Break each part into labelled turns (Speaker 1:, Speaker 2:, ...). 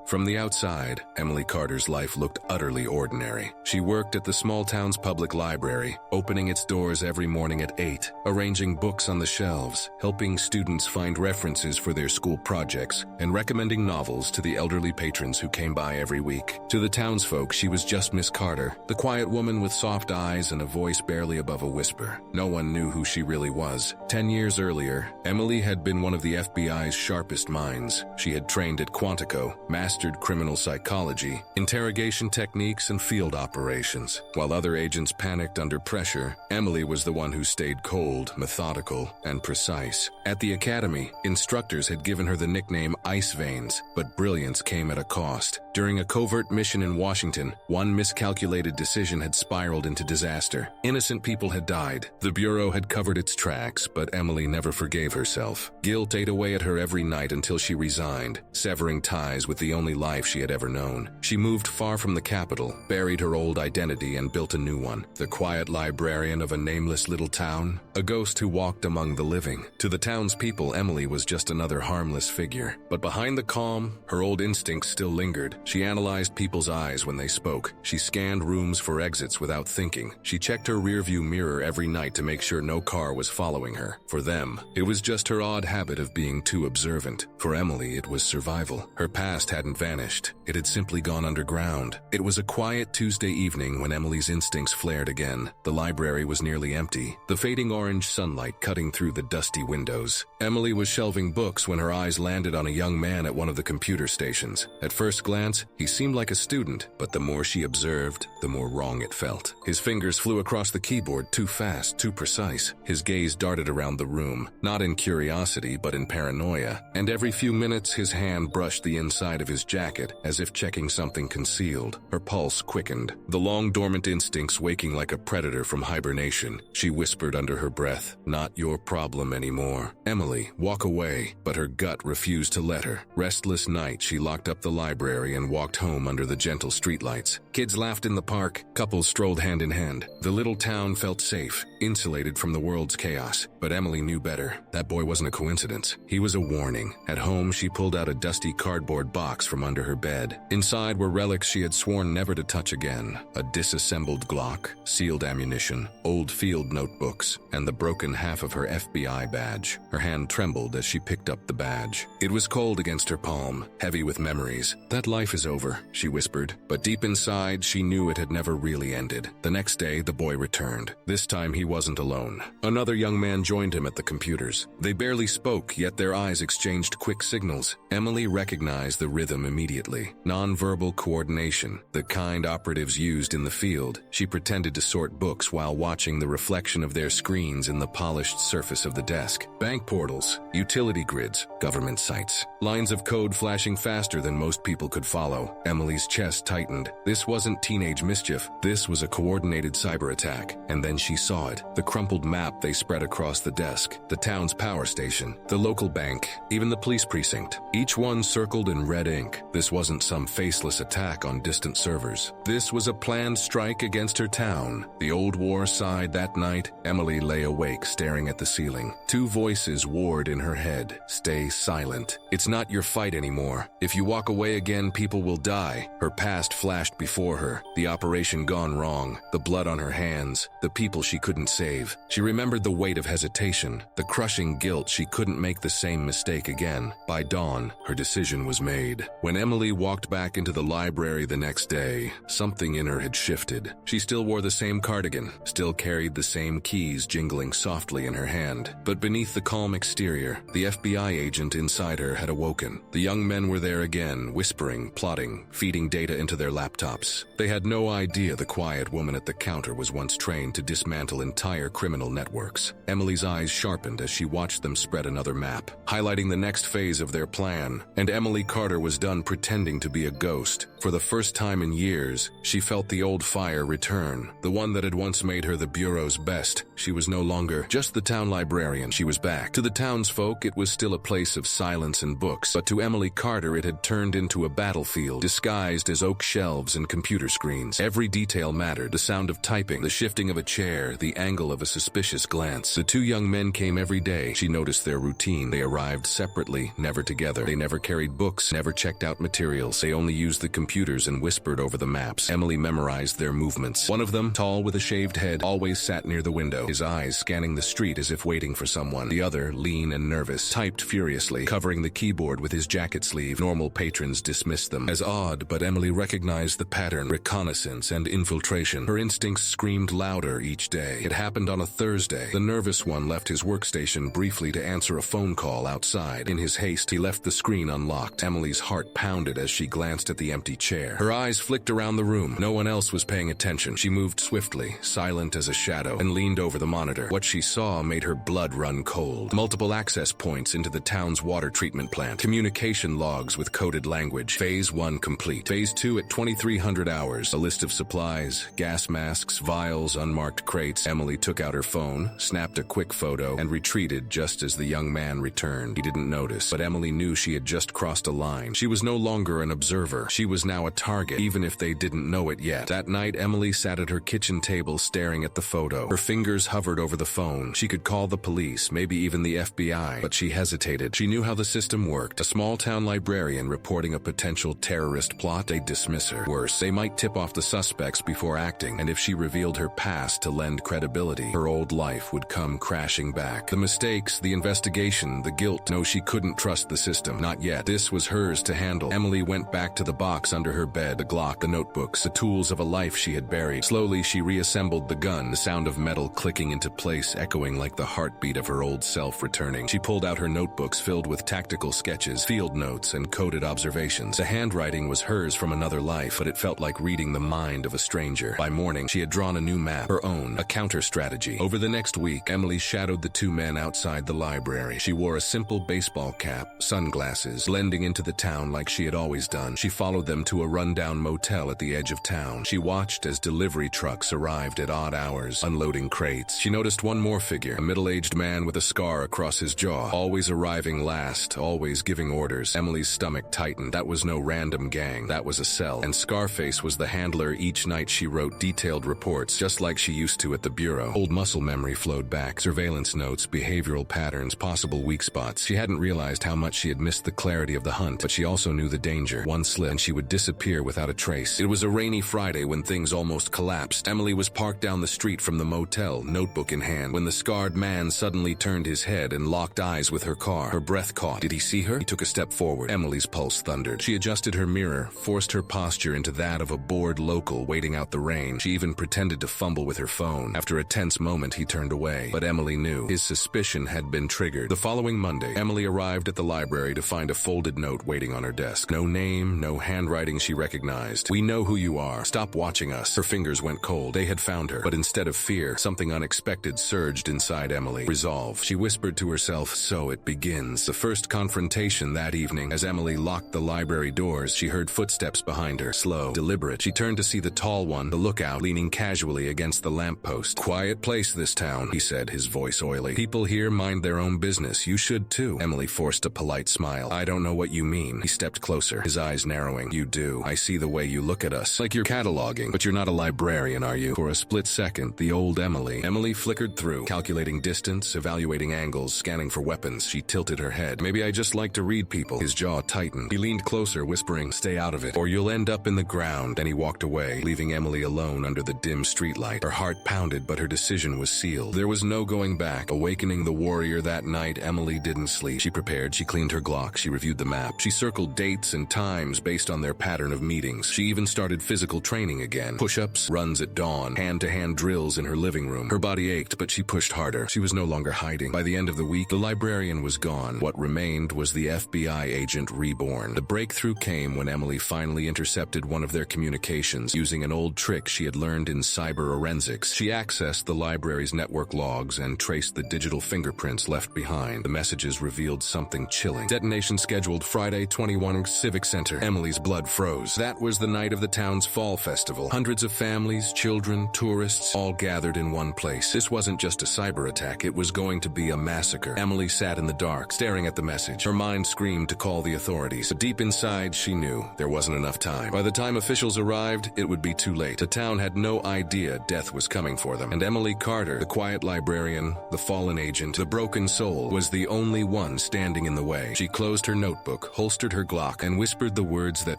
Speaker 1: From the outside, Emily Carter's life looked utterly ordinary. She worked at the small town's public library, opening its doors every morning at 8, arranging books on the shelves, helping students find references for their school projects, and recommending novels to the elderly patrons who came by every week. To the townsfolk, she was just Miss Carter, the quiet woman with soft eyes and a voice barely above a whisper. No one knew who she really was. 10 years earlier, Emily had been one of the FBI's sharpest minds. She had trained at Quantico, mastered criminal psychology, interrogation techniques, and field operations. While other agents panicked under pressure, Emily was the one who stayed cold, methodical, and precise. At the academy, instructors had given her the nickname Ice Veins, but brilliance came at a cost. During a covert mission in Washington, one miscalculated decision had spiraled into disaster. Innocent people had died. The Bureau had covered its tracks, but Emily never forgave herself. Guilt ate away at her every night until she resigned, severing ties with the only life she had ever known. She moved far from the capital, buried her old identity, and built a new one. The quiet librarian of a nameless little town, a ghost who walked among the living. To the townspeople, Emily was just another harmless figure. But behind the calm, her old instincts still lingered. She analyzed people's eyes when they spoke. She scanned rooms for exits without thinking. She checked her rearview mirror every night to make sure no car was following her. For them, it was just her odd habit of being too observant. For Emily, it was survival. Her past hadn't vanished. It had simply gone underground. It was a quiet Tuesday evening when Emily's instincts flared again. The library was nearly empty, the fading orange sunlight cutting through the dusty windows. Emily was shelving books when her eyes landed on a young man at one of the computer stations. At first glance, he seemed like a student, but the more she observed, the more wrong it felt. His fingers flew across the keyboard too fast, too precise. His gaze darted around the room, not in curiosity but in paranoia, and every few minutes his hand brushed the inside of his jacket as if checking something concealed. Her pulse quickened, the long dormant instincts waking like a predator from hibernation. She whispered under her breath, "Not your problem anymore. Emily, walk away," but her gut refused to let her. Restless night, she locked up the library and walked home under the gentle streetlights. Kids laughed in the park, couples strolled hand in hand. The little town felt safe, insulated from the world's chaos. But Emily knew better. That boy wasn't a coincidence. He was a warning. At home, she pulled out a dusty cardboard box from under her bed. Inside were relics she had sworn never to touch again. A disassembled Glock, sealed ammunition, old field notebooks, and the broken half of her FBI badge. Her hand trembled as she picked up the badge. It was cold against her palm, heavy with memories. "That life is over," she whispered. But deep inside, she knew it had never really ended. The next day, the boy returned. This time, he wasn't alone. Another young man joined him at the computers. They barely spoke, yet their eyes exchanged quick signals. Emily recognized the rhythm immediately. Nonverbal coordination, the kind operatives used in the field. She pretended to sort books while watching the reflection of their screens in the polished surface of the desk. Bank portals, utility grids, government sites. Lines of code flashing faster than most people could follow. Emily's chest tightened. This wasn't teenage mischief. This was a coordinated cyber attack. And then she saw it. The crumpled map they spread across the desk. The town's power station. The local bank. Even the police precinct. Each one circled in red ink. This wasn't some faceless attack on distant servers. This was a planned strike against her town. The old war sighed that night. Emily lay awake, staring at the ceiling. Two voices warred in her head. "Stay silent. It's not your fight anymore. If you walk away again, people will die." Her past flashed before her. The operation gone wrong. The blood on her hands. The people she couldn't save. She remembered the weight of hesitation. The crushing guilt she couldn't make the same mistake again. By dawn, her decision was made. When Emily walked back into the library the next day, something in her had shifted. She still wore the same cardigan, still carried the same keys jingling softly in her hand. But beneath the calm exterior, the FBI agent inside her had awoken. The young men were there again, whispering, plotting, feeding data into their laptops. They had no idea the quiet woman at the counter was once trained to dismantle entire criminal networks. Emily's eyes sharpened as she watched them spread another map, highlighting the next phase of their plan. And Emily Carter was done pretending to be a ghost. For the first time in years, she felt the old fire return, the one that had once made her the Bureau's best. She was no longer just the town librarian. She was back. To the townsfolk, it was still a place of silence and books, but to Emily Carter, it had turned into a battlefield, disguised as oak shelves and computer screens. Every detail mattered: the sound of typing, the shifting of a chair, the angle of a suspicious glance. The two young men came every day. She noticed their routine. They arrived separately, never together. They never carried books, never checked out materials. They only used the computers and whispered over the maps. Emily memorized their movements. One of them, tall with a shaved head, always sat near the window, his eyes scanning the street as if waiting for someone. The other, lean and nervous, typed furiously, covering the keyboard with his jacket sleeve. Normal patrons dismissed them as odd, but Emily recognized the pattern: reconnaissance and infiltration. Her instincts screamed louder each day. It happened on a Thursday. The nervous one left his workstation briefly to answer a phone call outside. In his haste, he left the screen unlocked. Emily's heart pounded as she glanced at the empty chair. Her eyes flicked around the room. No one else was paying attention. She moved swiftly, silent as a shadow, and leaned over the monitor. What she saw made her blood run cold. Multiple access points into the town's water treatment plant. Communication logs with coded language. Phase 1 complete. Phase 2 at 2300 hours. A list of supplies, gas masks, vials, unmarked crates. Emily took out her phone, snapped a quick photo, and retreated just as the young man returned. He didn't notice, but Emily knew she had just crossed a line. She was no longer an observer. She was now a target, even if they didn't know it yet. That night, Emily sat at her kitchen table staring at the photo. Her fingers hovered over the phone. She could call the police, maybe even the FBI, but she hesitated. She knew how the system worked. A small-town librarian reporting a potential terrorist plot, they'd dismiss her. Worse, they might tip off the suspects before acting, and if she revealed her past to lend credibility, her old life would come crashing back. The mistakes, the investigation, the guilt. No, she couldn't trust the system. Not yet. This was hers to handle. Emily went back to the box under her bed, the Glock, the notebooks, the tools of a life she had buried. Slowly, she reassembled the gun, the sound of metal clicking into place, echoing like the heartbeat of her old self returning. She pulled out her notebooks filled with tactical sketches, field notes, and coded observations. The handwriting was hers from another life, but it felt like reading the mind of a stranger. By morning, she had drawn a new map, her own, a counter-strategy. Over the next week, Emily shadowed the two men outside the library. She wore a simple baseball cap, sunglasses, blending into the town like she had always done. She followed them to a rundown motel at the edge of town. She watched as delivery trucks arrived at odd hours, unloading crates. She noticed one more figure, a middle-aged man with a scar across his jaw, always arriving last, always giving orders. Emily's stomach tightened. That was no random gang. That was a cell. And Scarface was the handler. Each night she wrote detailed reports, just like she used to at the bureau. Old muscle memory flowed back. Surveillance notes, behavioral patterns, possible weak spots. She hadn't realized how much she had missed the clarity of the hunt, but she also knew the danger. One slip and she would disappear without a trace. It was a rainy Friday when things almost collapsed. Emily was parked down the street from the motel, notebook in hand, when the scarred man suddenly turned his head and locked eyes with her car. Her breath caught. Did he see her? He took a step forward. Emily's pulse thundered. She adjusted her mirror, forced her posture into that of a bored local waiting out the rain. She even pretended to fumble with her phone. After a tense moment, he turned away. But Emily knew. His suspicion had been triggered. The following Monday, Emily arrived at the library to find a folded note waiting on her desk. No name, no handwriting she recognized. "We know who you are. Stop watching us." Her fingers went cold. They had found her. But instead of fear, something unexpected surged inside Emily. Resolve. She whispered to herself, "So it begins." The first confrontation that evening. As Emily locked the library doors, she heard footsteps behind her. Slow, deliberate. She turned to see the tall one, the lookout, leaning casually against the lamppost. "Quiet place, this town," he said, his voice oily. "People here mind their own business. You should too." Emily forced a polite smile. "I don't know what you mean." He stepped closer, his eyes narrowing. "You do. I see the way you look at us. Like you're cataloging. But you're not a librarian, are you?" For a split second, the old Emily flickered through, calculating distance, evaluating angles, scanning for weapons. She tilted her head. "Maybe I just like to read people." His jaw tightened. He leaned closer, whispering, "Stay out of it, or you'll end up in the ground." Then he walked away, leaving Emily alone under the dim streetlight. Her heart pounded, but her decision was sealed. There was no going back. Awakening the warrior that night, Emily didn't sleep. She prepared, she cleaned her Glock, she reviewed the map. She circled dates and times based on their pattern of meetings. She even started physical training again. Push-ups, runs at dawn, hand-to-hand drills in her living room. Her body ached, but she pushed harder. She was no longer hiding. By the end of the week, the librarian was gone. What remained was the FBI agent reborn. The breakthrough came when Emily finally intercepted one of their communications using an old trick she had learned in cyber-forensics. She accessed the library's network logs and traced the digital fingerprints left behind. The messages revealed something chilling. Detonation scheduled Friday, 21 Civic Center. Emily's blood froze. That was the night of the town's fall festival. Hundreds of families, children, tourists, all gathered in one place. This wasn't just a cyber attack. It was going to be a massacre. Emily sat in the dark, staring at the message. Her mind screamed to call the authorities, but deep inside, she knew there wasn't enough time. By the time officials arrived, it would be too late. The town had no idea death was coming for them. And Emily Carter, the quiet librarian, the fallen agent, the broken soul, was the only one standing in the way. She closed her notebook, holstered her Glock, and whispered the words that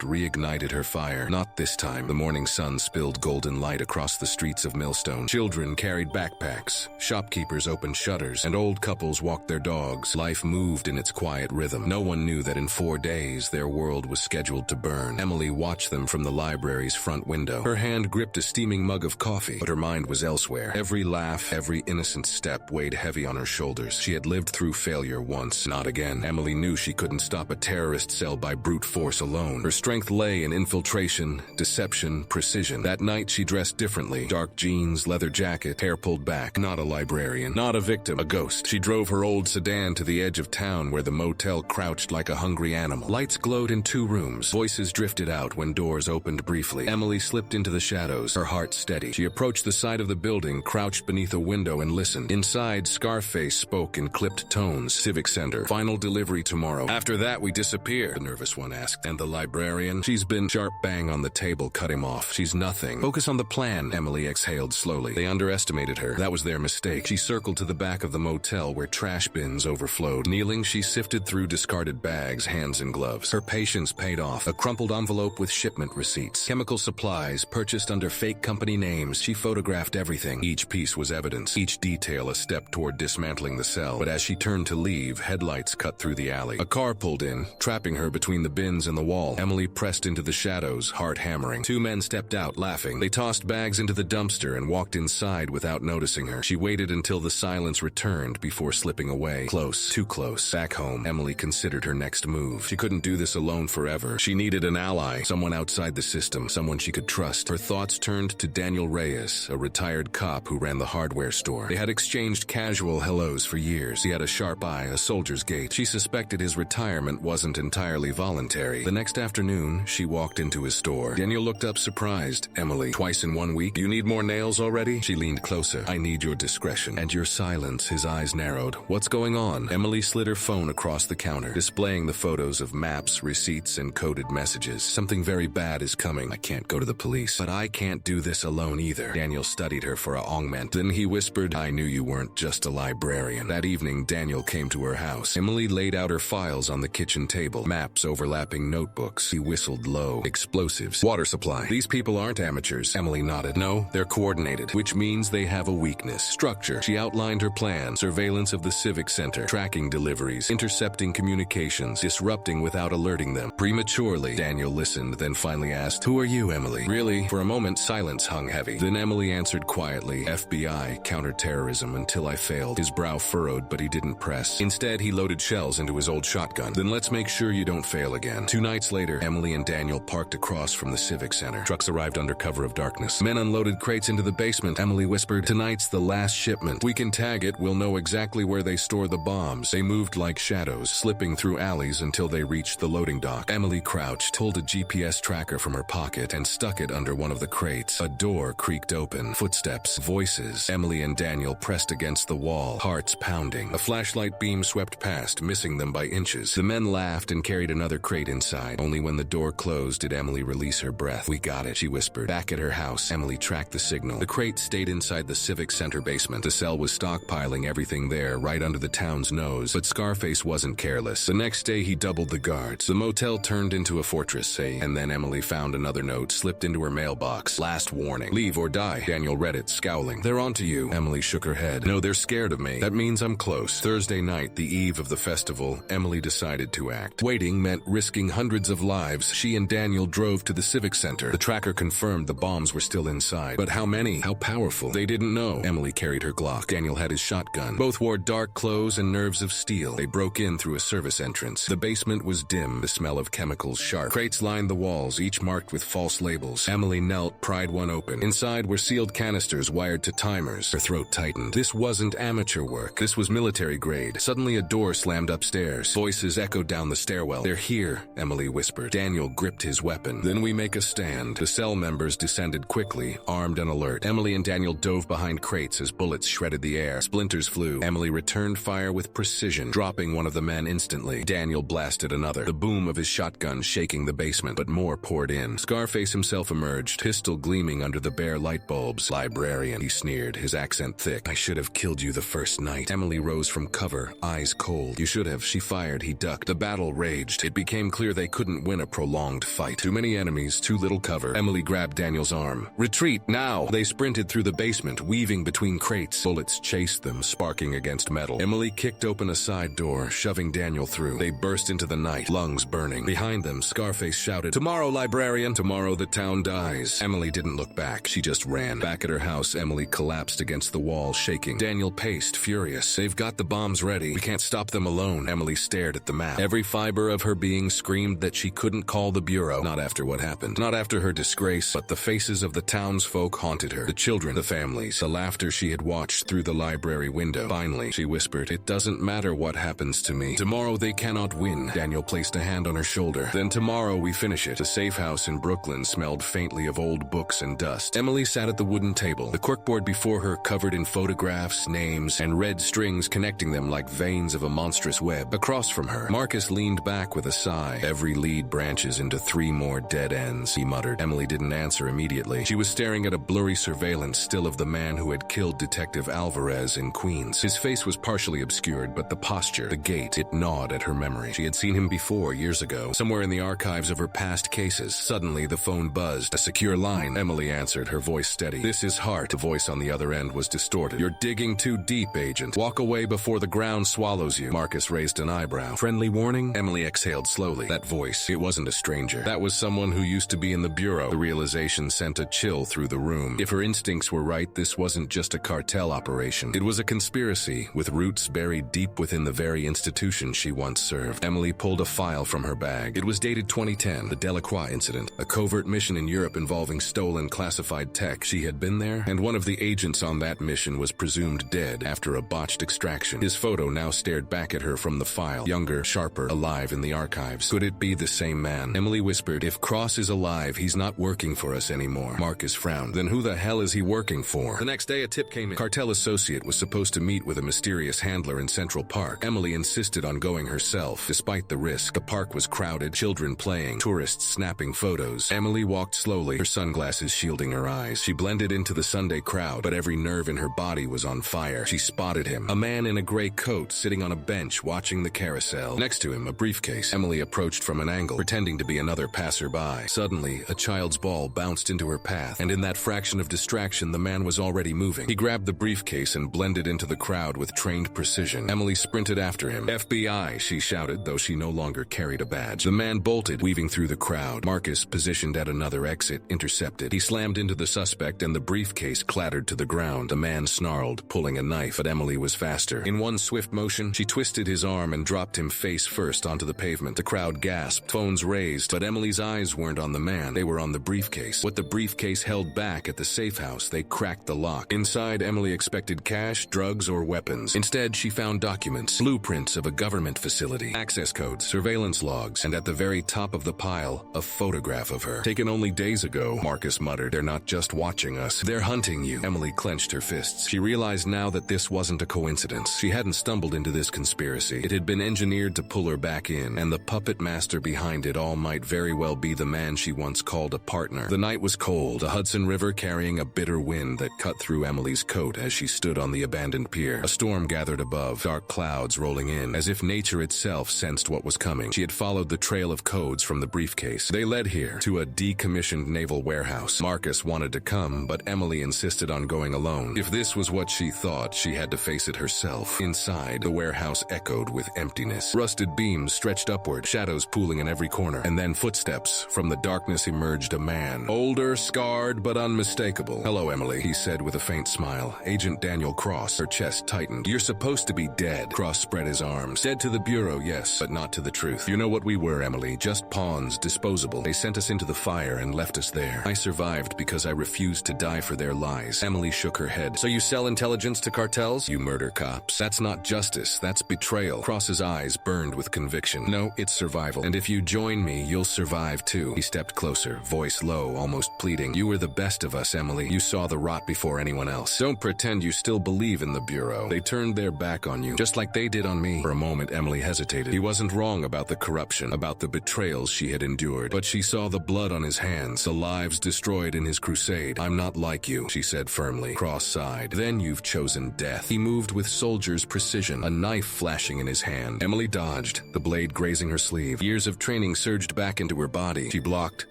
Speaker 1: reignited her fire. Not this time. The morning sun spilled golden light across the streets of Millstone. Children carried backpacks, shopkeepers opened shutters, and old couples walked their dogs. Life moved in its quiet rhythm. No one knew that in 4 days their world was scheduled to burn. Emily watched them from the library's front window. Her hand gripped a steaming mug of coffee, but her mind was elsewhere. Every laugh, every innocent step weighed heavy on her shoulders. She had lived through failure once, not again. Emily knew she couldn't stop a terrorist cell by brute force alone. Her strength lay in infiltration, deception, precision. That night she dressed differently. Dark jeans, leather jacket, hair pulled back. Not a librarian, not a victim, a ghost. She drove her old sedan to the edge of town where the motel crouched like a hungry animal. Lights glowed in 2 rooms. Voices drifted out when doors opened briefly. Emily slipped into the shadows, her heart steady. She approached the side of the building, crouched beneath a window and listened. Inside, Scarface spoke in clipped tones. Civic Center. Final delivery tomorrow. After that, we disappear, the nervous one asked. And the librarian? She's been... Sharp bang on the table cut him off. She's nothing. Focus on the plan, Emily exhaled slowly. They underestimated her. That was their mistake. She circled to the back of the motel where trash bins overflowed. Kneeling, she sifted through discarded bags, hands in gloves. Her patience paid off. A crumpled envelope with shipment receipts. Chemical supplies purchased under fake company names. She photographed everything. Each piece was evidence. Each detail a step toward dismantling the cell. But as she turned to leave, headlights cut through the alley. A car pulled in, trapping her between the bins and the wall. Emily pressed into the shadows, heart hammering. 2 men stepped out, laughing. They tossed bags into the dumpster and walked inside without noticing her. She waited until the silence returned before slipping away. Close, too close. Back home, Emily considered her next move. She couldn't do this alone forever. She needed an ally, someone outside the system, someone she could trust. Her thoughts turned to Daniel Reyes, a retired cop who ran the hardware store. They had exchanged casual hellos for years. He had a sharp eye, a soldier's gait. She suspected his retirement wasn't entirely voluntary. The next afternoon, she walked into his store. Daniel looked up surprised. Emily, twice in 1 week? You need more nails already? She leaned closer. I need your discretion. And your silence. His eyes narrowed. What's going on? Emily slid her phone across the counter, displaying the photos of maps, receipts, and coded messages. Something very bad is coming. I can't go to the police. But I can't do this alone either. Daniel studied her for a augment. Then he whispered, I knew you weren't just a librarian. That evening, Daniel came to her house. Emily laid out her files on the kitchen table. Maps overlapping notebooks. He whistled low. Explosives. Water supply. These people aren't amateurs. Emily nodded. No, they're coordinated, which means they have a weakness. Structure. She outlined her plan. Surveillance of the Civic Center. Tracking deliveries. Intercepting communications. Disrupting without alerting them. Prematurely. Daniel listened, then finally asked, Who are you, Emily? Really? For a moment, silence hung heavy. Then Emily answered quietly, FBI, counterterrorism, until I failed. His brow furrowed, but he didn't press. Instead, he loaded shells into his old shotgun. Then let's make sure you don't fail again. 2 nights later, Emily and Daniel parked across from the Civic Center. Trucks arrived under cover of darkness. Men unloaded crates into the basement. Emily whispered, Tonight's the last shipment. We can tag it. We'll know exactly where they store the bombs. They moved like shadows, slipping through alleys until they reached the loading dock. Emily crouched, pulled a GPS tracker from her pocket, and stuck it under one of the crates. A door creaked open. Footsteps, voices. Emily and Daniel pressed against the wall, hearts pounding. A flashlight beam swept past, missing them by inches. The men laughed and carried another crate inside. Only when the door closed did Emily release her breath. We got it, she whispered. Back at her house, Emily tracked the signal. The crate stayed inside the Civic Center basement. The cell was stockpiling everything there, right under the town's nose. But Scarface wasn't careless. The next day, he doubled the guards. The motel turned into a fortress, and then Emily found another note slipped into her mailbox. Last warning. Leave or die. Daniel read it, scowling. They're onto you. Emily shook her head. No, they're scared of me. That means I'm close. Thursday night, the eve of the festival, Emily decided to act. Waiting meant risking hundreds of lives. She and Daniel drove to the Civic Center. The tracker confirmed the bombs were still inside. But how many? How powerful? They didn't know. Emily carried her Glock. Daniel had his shotgun. Both wore dark clothes and nerves of steel. They broke in through a service entrance. The basement was dim, the smell of chemicals sharp. Crates lined the walls, each marked with false labels. Emily knelt, pried one open. Inside were sealed canisters wired to timers. Her throat tightened. This wasn't amateur work. This was military grade. Suddenly a door slammed upstairs. Voices echoed down the stairwell. They're here, Emily whispered. Daniel gripped his weapon. Then we make a stand. The cell members descended quickly, armed and alert. Emily and Daniel dove behind crates as bullets shredded the air. Splinters flew. Emily returned fire with precision, dropping one of the men instantly. Daniel blasted another. The boom of his shotgun shaking the basement, but more poured in. in. Scarface himself emerged, pistol gleaming under the bare light bulbs. "Librarian," he sneered, his accent thick. "I should have killed you the first night." Emily rose from cover, eyes cold. "You should have." She fired, he ducked. The battle raged. It became clear they couldn't win a prolonged fight. Too many enemies, too little cover. Emily grabbed Daniel's arm. "Retreat, now!" They sprinted through the basement, weaving between crates. Bullets chased them, sparking against metal. Emily kicked open a side door, shoving Daniel through. They burst into the night, lungs burning. Behind them, Scarface shouted, "Tomorrow, librarian! Tomorrow the town dies." Emily didn't look back. She just ran. Back at her house, Emily collapsed against the wall, shaking. Daniel paced, furious. "They've got the bombs ready. We can't stop them alone." Emily stared at the map. Every fiber of her being screamed that she couldn't call the Bureau. Not after what happened. Not after her disgrace, but the faces of the townsfolk haunted her. The children, the families, the laughter she had watched through the library window. Finally, she whispered, "It doesn't matter what happens to me. Tomorrow they cannot win." Daniel placed a hand on her shoulder. "Then tomorrow we finish it." The safe house in Brooklyn smelled faintly of old books and dust. Emily sat at the wooden table, the corkboard before her covered in photographs, names, and red strings connecting them like veins of a monstrous web. Across from her, Marcus leaned back with a sigh. "Every lead branches into 3 more dead ends," he muttered. Emily didn't answer immediately. She was staring at a blurry surveillance still of the man who had killed Detective Alvarez in Queens. His face was partially obscured, but the posture, the gait, it gnawed at her memory. She had seen him before, years ago, somewhere in the archives of her past cases. Suddenly, the phone buzzed. A secure line. Emily answered, her voice steady. "This is Hart." The voice on the other end was distorted. "You're digging too deep, Agent. Walk away before the ground swallows you." Marcus raised an eyebrow. "Friendly warning?" Emily exhaled slowly. That voice, it wasn't a stranger. That was someone who used to be in the Bureau. The realization sent a chill through the room. If her instincts were right, this wasn't just a cartel operation. It was a conspiracy, with roots buried deep within the very institution she once served. Emily pulled a file from her bag. It was dated 2010, the Delacroix incident, a covert mission in Europe involving stolen classified tech. She had been there, and one of the agents on that mission was presumed dead after a botched extraction. His photo now stared back at her from the file, younger, sharper, alive in the archives. Could it be the same man? Emily whispered, "If Cross is alive, he's not working for us anymore." Marcus frowned. "Then who the hell is he working for?" The next day, a tip came in. Cartel associate was supposed to meet with a mysterious handler in Central Park. Emily insisted on going herself, despite the risk. The park was crowded, children playing, tourists snapping photos. Emily walked slowly, her sunglasses shielding her eyes. She blended into the Sunday crowd, but every nerve in her body was on fire. She spotted him, a man in a gray coat sitting on a bench watching the carousel. Next to him, a briefcase. Emily approached from an angle, pretending to be another passerby. Suddenly, a child's ball bounced into her path, and in that fraction of distraction, the man was already moving. He grabbed the briefcase and blended into the crowd with trained precision. Emily sprinted after him. "FBI!" she shouted, though she no longer carried a badge. The man bolted, weaving through the crowd. Marcus, positioned at another exit, intercepted. He slammed into the suspect, and the briefcase clattered to the ground. The man snarled, pulling a knife, but Emily was faster. In one swift motion, she twisted his arm and dropped him face first onto the pavement. The crowd gasped, phones raised, but Emily's eyes weren't on the man. They were on the briefcase. What the briefcase held back at the safe house, they cracked the lock. Inside, Emily expected cash, drugs, or weapons. Instead, she found documents, blueprints of a government facility, access codes, surveillance logs, and at the very top of the pile, a photograph of her. "Taken only days ago," Marcus muttered. "They're not just watching us. They're hunting you." Emily clenched her fists. She realized now that this wasn't a coincidence. She hadn't stumbled into this conspiracy. It had been engineered to pull her back in, and the puppet master behind it all might very well be the man she once called a partner. The night was cold, the Hudson River carrying a bitter wind that cut through Emily's coat as she stood on the abandoned pier. A storm gathered above, dark clouds rolling in, as if nature itself sensed what was coming. She had followed the trail of codes from the briefcase. They led here, to a decommissioned naval warehouse. Marcus wanted to come, but Emily insisted on going alone. If this was what she thought, she had to face it herself. Inside, the warehouse echoed with emptiness. Rusted beams stretched upward, shadows pooling in every corner, and then footsteps. From the darkness emerged a man. Older, scarred, but unmistakable. "Hello, Emily," he said with a faint smile. "Agent Daniel Cross." Her chest tightened. "You're supposed to be dead." Cross spread his arms. "Dead to the Bureau, yes, but not to the truth. You know what we were, Emily. Just pawns, disposable. They sent us into the fire and left us there. I survived because I refused to die for their lies." Emily shook her head. "So you sell intelligence to cartels? You murder cops. That's not justice, that's betrayal." Cross's eyes burned with conviction. "No, it's survival. And if you join me, you'll survive too." He stepped closer, voice low, almost pleading. "You were the best of us, Emily. You saw the rot before anyone else. Don't pretend you still believe in the Bureau. They turned their back on you, just like they did on me." For a moment, Emily hesitated. He wasn't wrong about the corruption, about the betrayals she had endured, but she saw the blood on his hands, the lives destroyed in his crusade. "I'm not like you," she said firmly, cross-eyed. "Then you've chosen death." He moved with soldier's precision, a knife flashing in his hand. Emily dodged, the blade grazing her sleeve. Years of training surged back into her body. She blocked,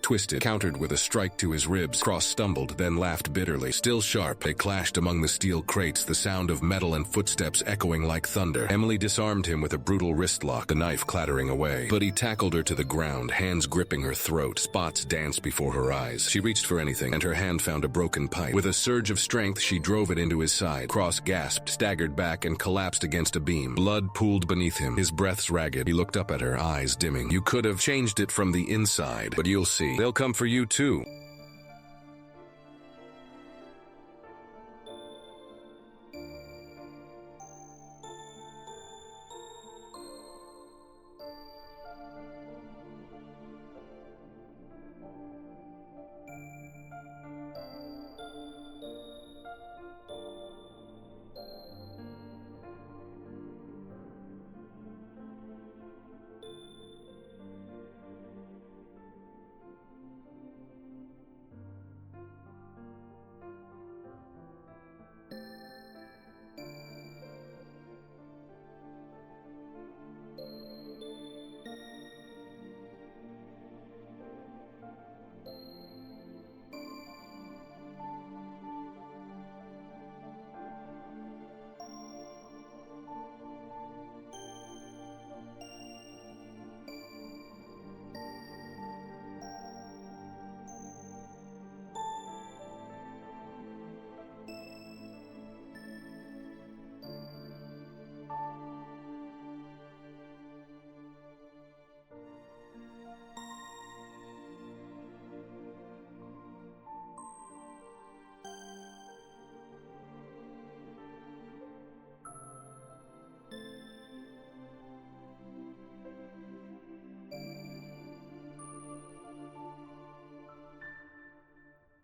Speaker 1: twisted, countered with a strike to his ribs. Cross stumbled, then laughed bitterly. Still sharp, they clashed among the steel crates, the sound of metal and footsteps echoing like thunder. Emily disarmed him with a brutal wrist lock, the knife clattering away. But he tackled her to the ground, hands gripping her throat. Spots danced before her eyes. She reached for anything, and her hand found a broken pipe. With a surge of strength, she drove it into his side. Cross gasped, staggered back, and collapsed against a beam. Blood pooled beneath him, his breaths ragged. He looked up at her, eyes dimming. "You could have changed it from the inside, but you'll see. They'll come for you too."